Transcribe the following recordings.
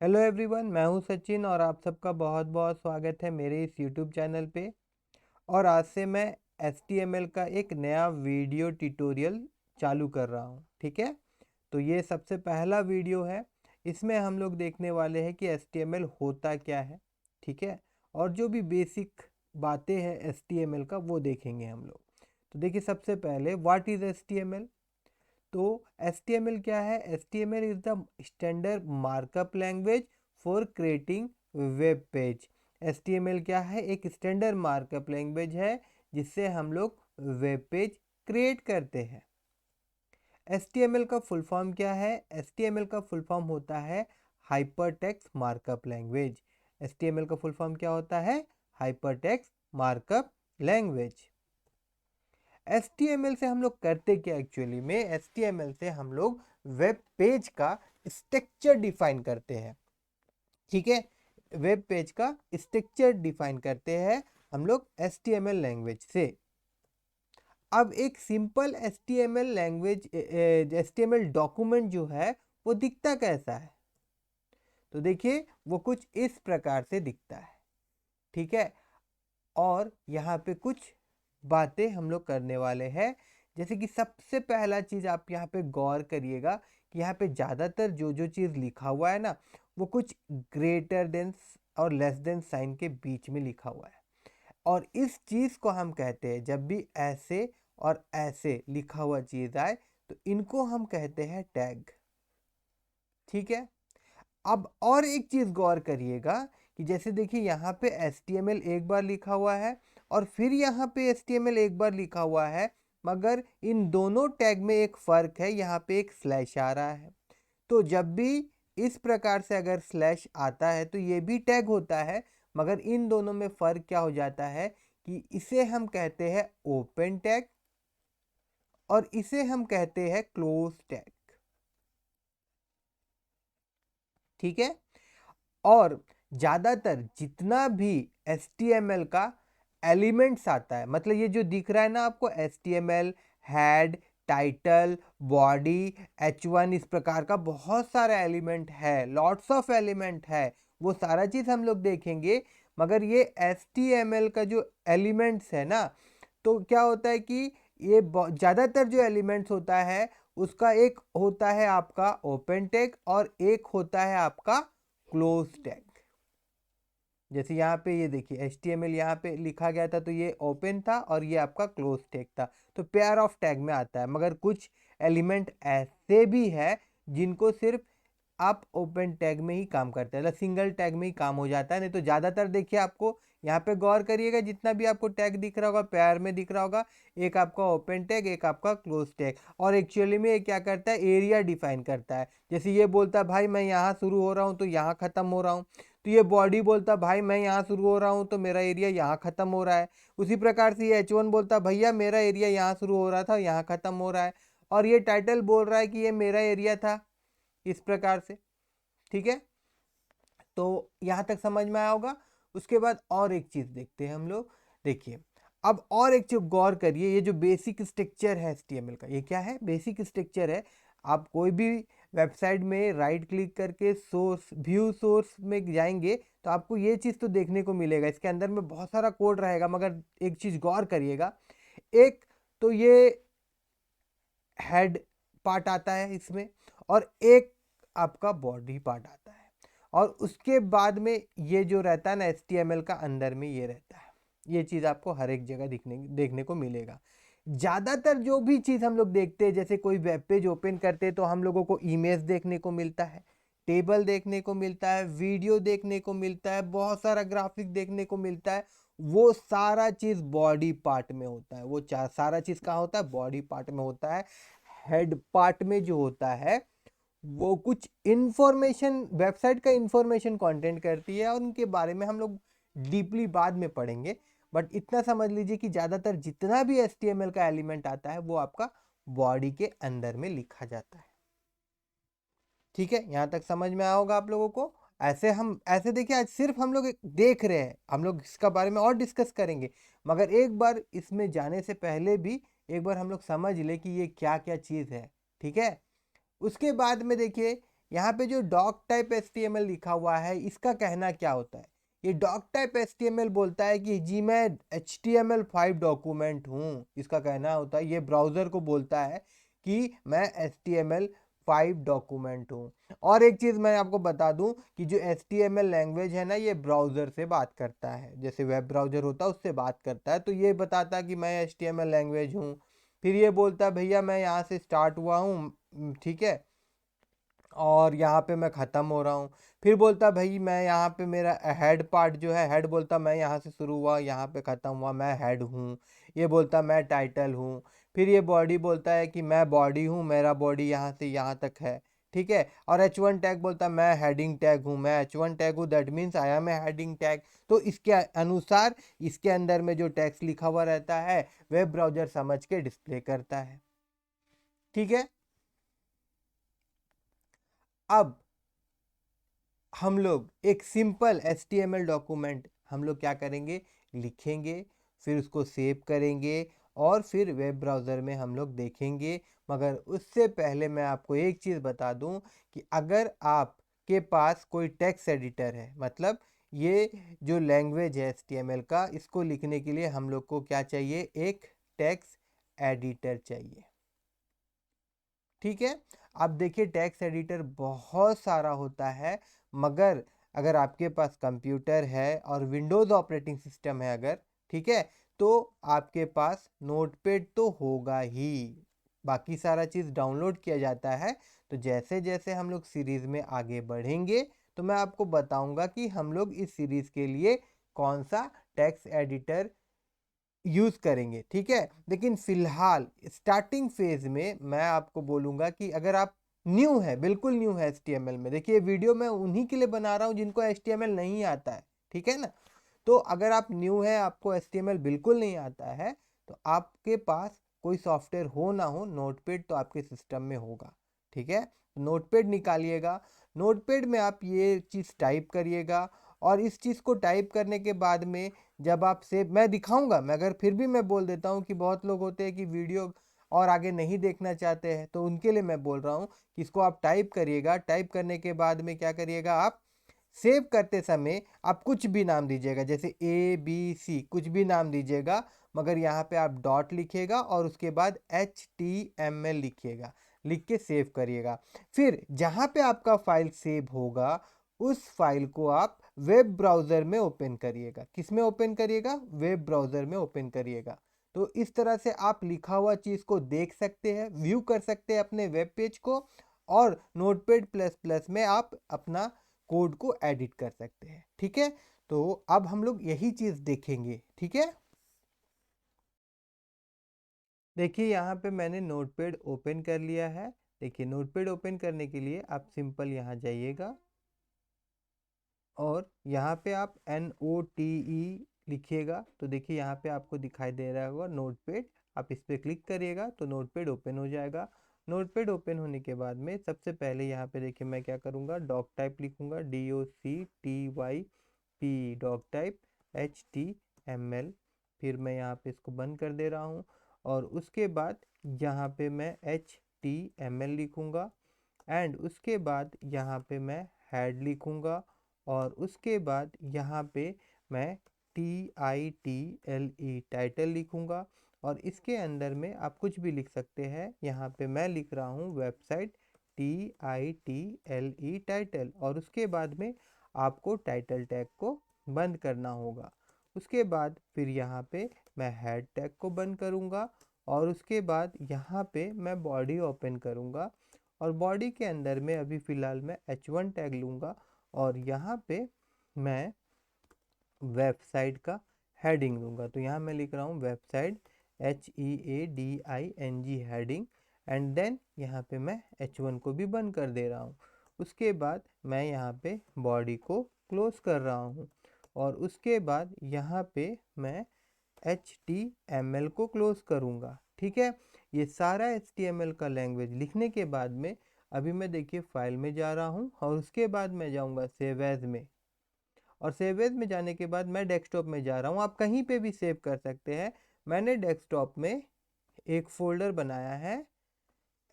Hello everyone, मैं हूं सचिन और आप सबका बहुत बहुत स्वागत है मेरे इस यूट्यूब चैनल पे। और आज से मैं HTML का एक नया वीडियो ट्यूटोरियल चालू कर रहा हूं। ठीक है, तो ये सबसे पहला वीडियो है। इसमें हम लोग देखने वाले हैं कि HTML होता क्या है। ठीक है, और जो भी बेसिक बातें हैं HTML का वो देखेंगे हम लोग। तो देखिए, सबसे पहले व्हाट इज़ HTML। तो HTML क्या है? HTML is the standard markup language for creating web page. HTML क्या है? एक स्टैंडर्ड मार्कअप लैंग्वेज है जिससे हम लोग वेब पेज क्रिएट करते हैं। HTML का फुल फॉर्म क्या है? HTML का फुल फॉर्म होता है हाइपरटेक्स्ट मार्कअप लैंग्वेज। HTML का फुल फॉर्म क्या होता है? Hypertext markup language. HTML से हम लोग करते क्या एक्चुअली में? HTML से हम लोग वेब पेज का स्ट्रक्चर डिफाइन करते हैं। ठीक है, वेब पेज का स्ट्रक्चर डिफाइन करते हैं हम लोग HTML लैंग्वेज से। अब एक simple HTML language HTML document जो है वो दिखता कैसा है? तो देखिए, वो कुछ इस प्रकार से दिखता है। ठीक है, और यहाँ पे कुछ बातें हम लोग करने वाले हैं। जैसे कि सबसे पहला चीज़ आप यहाँ पे गौर करिएगा कि यहाँ पे ज़्यादातर जो जो चीज़ लिखा हुआ है ना, वो कुछ ग्रेटर देन और लेस देन साइन के बीच में लिखा हुआ है। और इस चीज़ को हम कहते हैं, जब भी ऐसे और ऐसे लिखा हुआ चीज़ आए तो इनको हम कहते हैं टैग। ठीक है, अब और एक चीज़ गौर करिएगा कि जैसे देखिए, यहाँ पे HTML एक बार लिखा हुआ है और फिर यहाँ पे HTML एक बार लिखा हुआ है, मगर इन दोनों टैग में एक फ़र्क है। यहाँ पे एक स्लैश आ रहा है। तो जब भी इस प्रकार से अगर स्लैश आता है तो ये भी टैग होता है, मगर इन दोनों में फ़र्क क्या हो जाता है कि इसे हम कहते हैं ओपन टैग और इसे हम कहते हैं क्लोज टैग। ठीक है, और ज़्यादातर जितना भी HTML का एलिमेंट्स आता है, मतलब ये जो दिख रहा है ना आपको, HTML head, title, body, H1, इस प्रकार का बहुत सारा एलिमेंट है, लॉट्स ऑफ एलिमेंट है। वो सारा चीज़ हम लोग देखेंगे। मगर ये HTML का जो एलिमेंट्स है ना, तो क्या होता है कि ये ज़्यादातर जो एलिमेंट्स होता है उसका एक होता है आपका ओपन टैग और एक होता है आपका क्लोज टैग। जैसे यहाँ पे ये देखिए, HTML यहाँ पे लिखा गया था तो ये ओपन था और ये आपका क्लोज टैग था, तो पेयर ऑफ टैग में आता है। मगर कुछ एलिमेंट ऐसे भी है जिनको सिर्फ आप ओपन टैग में ही काम करते हैं, मतलब सिंगल टैग में ही काम हो जाता है। नहीं तो ज़्यादातर देखिए, आपको यहाँ पे गौर करिएगा, जितना भी आपको टैग दिख रहा होगा पेयर में दिख रहा होगा, एक आपका ओपन टैग, एक आपका क्लोज टैग। और एक्चुअली में ये क्या करता है? एरिया डिफाइन करता है। जैसे ये बोलता है भाई मैं यहाँ शुरू हो रहा हूँ तो यहाँ ख़त्म हो रहा हूँ, तो ये बॉडी बोलता भाई मैं यहाँ शुरू हो रहा हूँ तो मेरा एरिया यहाँ ख़त्म हो रहा है। उसी प्रकार से ये H1 बोलता भैया मेरा एरिया यहाँ शुरू हो रहा था यहाँ ख़त्म हो रहा है। और ये टाइटल बोल रहा है कि ये मेरा एरिया था, इस प्रकार से। ठीक है, तो यहाँ तक समझ में आया होगा। उसके बाद और एक चीज़ देखते हैं हम लोग। देखिए, अब और एक चीज़ गौर करिए, ये जो बेसिक स्ट्रक्चर है HTML का, ये क्या है? बेसिक स्ट्रक्चर है। आप कोई भी वेबसाइट में राइट क्लिक करके सोर्स व्यू सोर्स में जाएंगे तो आपको ये चीज़ तो देखने को मिलेगा। इसके अंदर में बहुत सारा कोड रहेगा, मगर एक चीज़ गौर करिएगा। एक तो ये हेड पार्ट आता है इसमें, और एक आपका बॉडी पार्ट आता है, और उसके बाद में ये जो रहता है ना HTML का, अंदर में ये रहता है। ये चीज़ आपको हर एक जगह देखने को मिलेगा। ज़्यादातर जो भी चीज़ हम लोग देखते हैं, जैसे कोई वेब पेज ओपन करते हैं तो हम लोगों को इमेज देखने को मिलता है, टेबल देखने को मिलता है, वीडियो देखने को मिलता है, बहुत सारा ग्राफिक देखने को मिलता है। वो सारा चीज़ बॉडी पार्ट में होता है। वो सारा चीज़ कहाँ होता है? बॉडी पार्ट में होता है। हेड पार्ट में जो होता है वो कुछ इंफॉर्मेशन, वेबसाइट का इंफॉर्मेशन कंटेंट करती है, और उनके बारे में हम लोग डीपली बाद में पढ़ेंगे। बट इतना समझ लीजिए कि ज़्यादातर जितना भी HTML का एलिमेंट आता है वो आपका बॉडी के अंदर में लिखा जाता है। ठीक है, यहाँ तक समझ में आया होगा आप लोगों को। ऐसे देखिए, आज सिर्फ हम लोग देख रहे हैं, हम लोग इसका बारे में और डिस्कस करेंगे, मगर एक बार इसमें जाने से पहले भी एक बार हम लोग समझ ले कि ये क्या क्या चीज़ है। ठीक है, उसके बाद में देखिए, यहाँ पे जो डॉक टाइप HTML लिखा हुआ है, इसका कहना क्या होता है? ये डॉक टाइप HTML बोलता है कि जी मैं HTML5 डॉक्यूमेंट हूँ, इसका कहना होता है। ये ब्राउज़र को बोलता है कि मैं HTML5 डॉक्यूमेंट हूँ। और एक चीज़ मैं आपको बता दूं कि जो HTML लैंग्वेज है ना, ये ब्राउज़र से बात करता है, जैसे वेब ब्राउज़र होता है उससे बात करता है। तो ये बताता है कि मैं HTML लैंग्वेज हूँ। फिर ये बोलता है भैया मैं यहाँ से स्टार्ट हुआ हूँ, ठीक है, और यहाँ पे मैं ख़त्म हो रहा हूँ। फिर बोलता भाई मैं यहाँ पे मेरा हेड पार्ट जो है, हेड बोलता मैं यहाँ से शुरू हुआ यहाँ पे ख़त्म हुआ, मैं हेड हूँ। ये बोलता मैं टाइटल हूँ। फिर ये बॉडी बोलता है कि मैं बॉडी हूँ, मेरा बॉडी यहाँ से यहाँ तक है, ठीक है। और H1 टैग बोलता मैं हेडिंग टैग हूँ, मैं H1 टैग हूँ, that means I am a heading tag. तो इसके अनुसार इसके अंदर में जो टेक्स्ट लिखा हुआ रहता है वेब ब्राउज़र समझ के डिस्प्ले करता है, ठीक है। अब हम लोग एक सिंपल HTML डॉक्यूमेंट हम लोग क्या करेंगे, लिखेंगे, फिर उसको सेव करेंगे और फिर वेब ब्राउज़र में हम लोग देखेंगे। मगर उससे पहले मैं आपको एक चीज़ बता दूं कि अगर आपके पास कोई टेक्स्ट एडिटर है, मतलब ये जो लैंग्वेज है HTML का, इसको लिखने के लिए हम लोग को क्या चाहिए, एक टेक्स्ट एडिटर चाहिए, ठीक है। आप देखिए टेक्स्ट एडिटर बहुत सारा होता है, मगर अगर आपके पास कंप्यूटर है और विंडोज़ ऑपरेटिंग सिस्टम है अगर, ठीक है, तो आपके पास नोटपैड तो होगा ही। बाकी सारा चीज़ डाउनलोड किया जाता है। तो जैसे जैसे हम लोग सीरीज़ में आगे बढ़ेंगे तो मैं आपको बताऊंगा कि हम लोग इस सीरीज़ के लिए कौन सा टेक्स्ट एडिटर यूज़ करेंगे, ठीक है। लेकिन फ़िलहाल स्टार्टिंग फेज़ में मैं आपको बोलूँगा कि अगर आप न्यू है, बिल्कुल न्यू है HTML में, देखिए वीडियो मैं उन्हीं के लिए बना रहा हूँ जिनको HTML नहीं आता है, ठीक है ना। तो अगर आप न्यू है, आपको HTML बिल्कुल नहीं आता है, तो आपके पास कोई सॉफ्टवेयर हो ना हो, नोटपैड तो आपके सिस्टम में होगा, ठीक है। नोटपैड निकालिएगा, नोटपैड में आप ये चीज़ टाइप करिएगा और इस चीज़ को टाइप करने के बाद में जब आप सेव, मैं दिखाऊंगा, मगर फिर भी मैं बोल देता हूँ कि बहुत लोग होते हैं कि वीडियो और आगे नहीं देखना चाहते हैं, तो उनके लिए मैं बोल रहा हूँ कि इसको आप टाइप करिएगा। टाइप करने के बाद में क्या करिएगा, आप सेव करते समय आप कुछ भी नाम दीजिएगा, जैसे ABC कुछ भी नाम दीजिएगा, मगर यहाँ पे आप डॉट लिखिएगा और उसके बाद HTML लिखिएगा, लिख के सेव करिएगा। फिर जहाँ पे आपका फाइल सेव होगा उस फाइल को आप वेब ब्राउज़र में ओपन करिएगा। किस में ओपन करिएगा, वेब ब्राउज़र में ओपन करिएगा। तो इस तरह से आप लिखा हुआ चीज़ को देख सकते हैं, व्यू कर सकते हैं अपने वेब पेज को, और नोटपैड प्लस प्लस में आप अपना कोड को एडिट कर सकते हैं, ठीक है। तो अब हम लोग यही चीज़ देखेंगे, ठीक है। देखिए यहाँ पे मैंने नोटपैड ओपन कर लिया है। देखिए नोटपैड ओपन करने के लिए आप सिंपल यहाँ जाइएगा और यहाँ पे आप NOTE लिखिएगा। तो देखिए यहाँ पे आपको दिखाई दे रहा होगा नोटपैड, आप इस पर क्लिक करिएगा तो नोटपैड ओपन हो जाएगा। नोटपैड ओपन होने के बाद में सबसे पहले यहाँ पे देखिए मैं क्या करूँगा, डॉक टाइप लिखूँगा, DOCTYP, डॉक टाइप HTML। फिर मैं यहाँ पे इसको बंद कर दे रहा हूँ और उसके बाद यहाँ पे मैं HTML लिखूँगा एंड उसके बाद यहाँ पे मैं हेड लिखूँगा और उसके बाद यहाँ पे मैं TITLE टाइटल लिखूँगा और इसके अंदर में आप कुछ भी लिख सकते हैं। यहाँ पे मैं लिख रहा हूँ वेबसाइट TITLE टाइटल, और उसके बाद में आपको टाइटल टैग को बंद करना होगा। उसके बाद फिर यहाँ पे मैं हेड टैग को बंद करूँगा और उसके बाद यहाँ पे मैं बॉडी ओपन करूँगा और बॉडी के अंदर में अभी फ़िलहाल मैं H1 टैग लूँगा और यहाँ पे मैं वेबसाइट का हेडिंग दूंगा। तो यहाँ मैं लिख रहा हूँ website HEADING heading, and then यहाँ पे मैं H1 को भी बंद कर दे रहा हूँ। उसके बाद मैं यहाँ पे बॉडी को क्लोज कर रहा हूँ और उसके बाद यहाँ पे मैं HTML को क्लोज करूँगा, ठीक है। ये सारा HTML का लैंग्वेज लिखने के बाद में अभी मैं देखिए फाइल में जा रहा हूँ और उसके बाद मैं जाऊँगा सेव एज में, और सेव एज में जाने के बाद मैं डेस्कटॉप में जा रहा हूँ। आप कहीं पे भी सेव कर सकते हैं। मैंने डेस्कटॉप में एक फ़ोल्डर बनाया है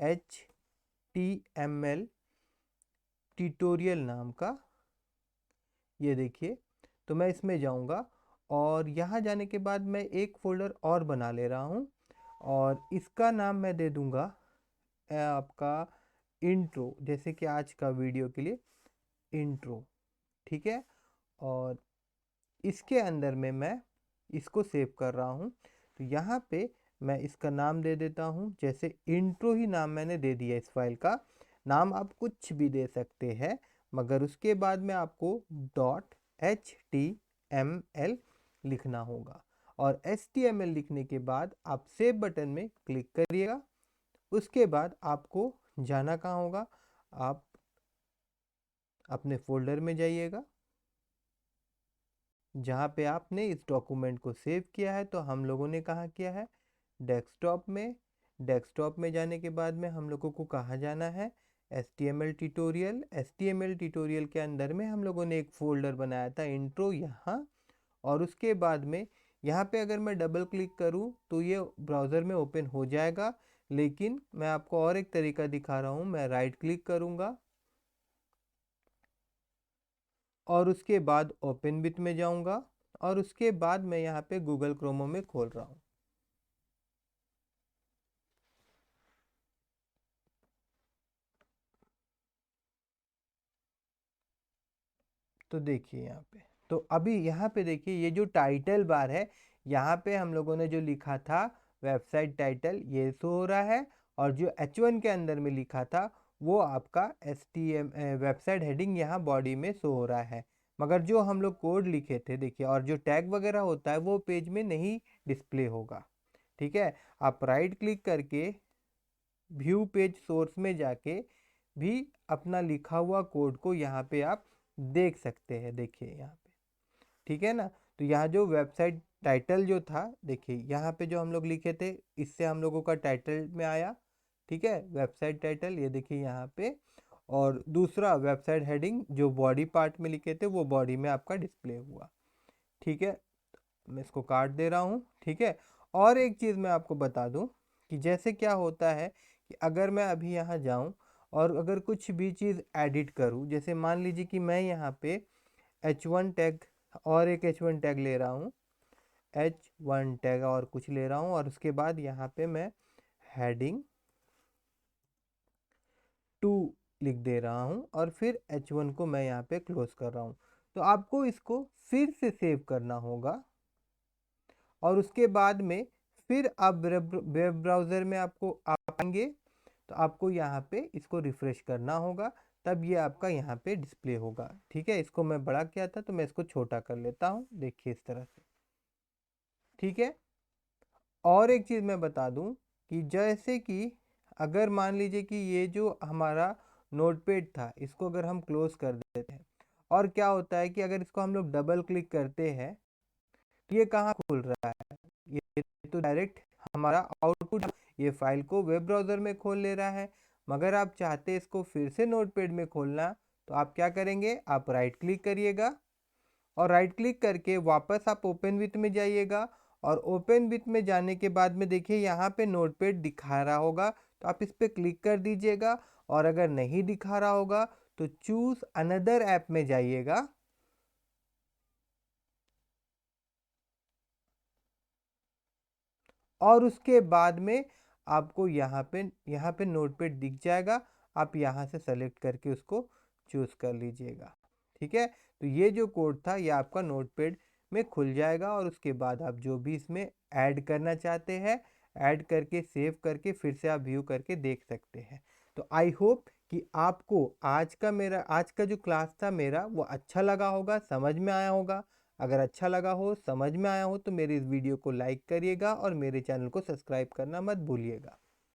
HTML ट्यूटोरियल नाम का, ये देखिए। तो मैं इसमें जाऊंगा और यहाँ जाने के बाद मैं एक फ़ोल्डर और बना ले रहा हूँ और इसका नाम मैं दे दूंगा आपका इंट्रो, जैसे कि आज का वीडियो के लिए इंट्रो, ठीक है। और इसके अंदर में मैं इसको सेव कर रहा हूँ। तो यहाँ पे मैं इसका नाम दे देता हूँ, जैसे इंट्रो ही नाम मैंने दे दिया। इस फाइल का नाम आप कुछ भी दे सकते हैं, मगर उसके बाद में आपको .html लिखना होगा और HTML लिखने के बाद आप सेव बटन में क्लिक करिएगा। उसके बाद आपको जाना कहाँ होगा, आप अपने फोल्डर में जाइएगा जहाँ पे आपने इस डॉक्यूमेंट को सेव किया है। तो हम लोगों ने कहाँ किया है, डेस्कटॉप में। डेस्कटॉप में जाने के बाद में हम लोगों को कहाँ जाना है, HTML ट्यूटोरियल। HTML ट्यूटोरियल के अंदर में हम लोगों ने एक फ़ोल्डर बनाया था इंट्रो यहाँ, और उसके बाद में यहाँ पे अगर मैं डबल क्लिक करूँ तो ये ब्राउज़र में ओपन हो जाएगा। लेकिन मैं आपको और एक तरीका दिखा रहा हूँ, मैं राइट क्लिक करूँगा और उसके बाद ओपन विथ में जाऊँगा और उसके बाद मैं यहाँ पे गूगल क्रोमो में खोल रहा हूँ। तो देखिए यहाँ पे, तो अभी यहाँ पे देखिए ये जो टाइटल बार है, यहाँ पे हम लोगों ने जो लिखा था वेबसाइट टाइटल, ये शो हो रहा है। और जो H1 के अंदर में लिखा था वो आपका वेबसाइट हेडिंग यहाँ बॉडी में शो हो रहा है। मगर जो हम लोग कोड लिखे थे देखिए, और जो टैग वगैरह होता है वो पेज में नहीं डिस्प्ले होगा, ठीक है। आप राइट क्लिक करके व्यू पेज सोर्स में जाके भी अपना लिखा हुआ कोड को यहाँ पे आप देख सकते हैं। देखिए यहाँ पे, ठीक है ना। तो यहाँ जो वेबसाइट टाइटल जो था, देखिए यहाँ पे जो हम लोग लिखे थे, इससे हम लोगों का टाइटल में आया, ठीक है, वेबसाइट टाइटल, ये देखिए यहाँ पे। और दूसरा वेबसाइट हेडिंग जो बॉडी पार्ट में लिखे थे वो बॉडी में आपका डिस्प्ले हुआ, ठीक है। मैं इसको काट दे रहा हूँ, ठीक है। और एक चीज़ मैं आपको बता दूँ कि जैसे क्या होता है कि अगर मैं अभी यहाँ जाऊँ और अगर कुछ भी चीज़ एडिट करूँ, जैसे मान लीजिए कि मैं यहाँ पे H1 टैग और एक H1 टैग ले रहा हूँ, H1 टैग और कुछ ले रहा हूँ, और उसके बाद यहाँ पे मैं हेडिंग 2 लिख दे रहा हूँ और फिर H1 को मैं यहाँ पे क्लोज कर रहा हूँ। तो आपको इसको फिर से सेव करना होगा और उसके बाद में फिर आप वेब ब्राउज़र में आपको आएंगे तो आपको यहाँ पे इसको रिफ़्रेश करना होगा, तब ये आपका यहाँ पे डिस्प्ले होगा, ठीक है। इसको मैं बड़ा किया था तो मैं इसको छोटा कर लेता हूँ, देखिए इस तरह से, ठीक है। और एक चीज़ मैं बता दूँ कि जैसे कि अगर मान लीजिए कि ये जो हमारा नोटपैड था, इसको अगर हम क्लोज कर देते हैं, और क्या होता है कि अगर इसको हम लोग डबल क्लिक करते हैं तो ये कहाँ खुल रहा है, ये तो डायरेक्ट हमारा आउटपुट, ये फाइल को वेब ब्राउज़र में खोल ले रहा है। मगर आप चाहते इसको फिर से नोटपैड में खोलना, तो आप क्या करेंगे, आप राइट क्लिक करिएगा और राइट क्लिक करके वापस आप ओपन विथ में जाइएगा। और ओपन विथ में जाने के बाद में देखिए यहाँ पे नोटपैड दिखा रहा होगा, तो आप इस पर क्लिक कर दीजिएगा। और अगर नहीं दिखा रहा होगा तो चूज़ अनदर ऐप में जाइएगा और उसके बाद में आपको यहाँ पे नोटपैड दिख जाएगा, आप यहाँ से सेलेक्ट करके उसको चूज़ कर लीजिएगा, ठीक है। तो ये जो कोड था ये आपका नोटपैड में खुल जाएगा और उसके बाद आप जो भी इसमें ऐड करना चाहते हैं ऐड करके सेव करके फिर से आप व्यू करके देख सकते हैं। तो आई होप कि आपको आज का जो क्लास था मेरा वो अच्छा लगा होगा, समझ में आया होगा। अगर अच्छा लगा हो, समझ में आया हो, तो मेरे इस वीडियो को लाइक करिएगा और मेरे चैनल को सब्सक्राइब करना मत भूलिएगा।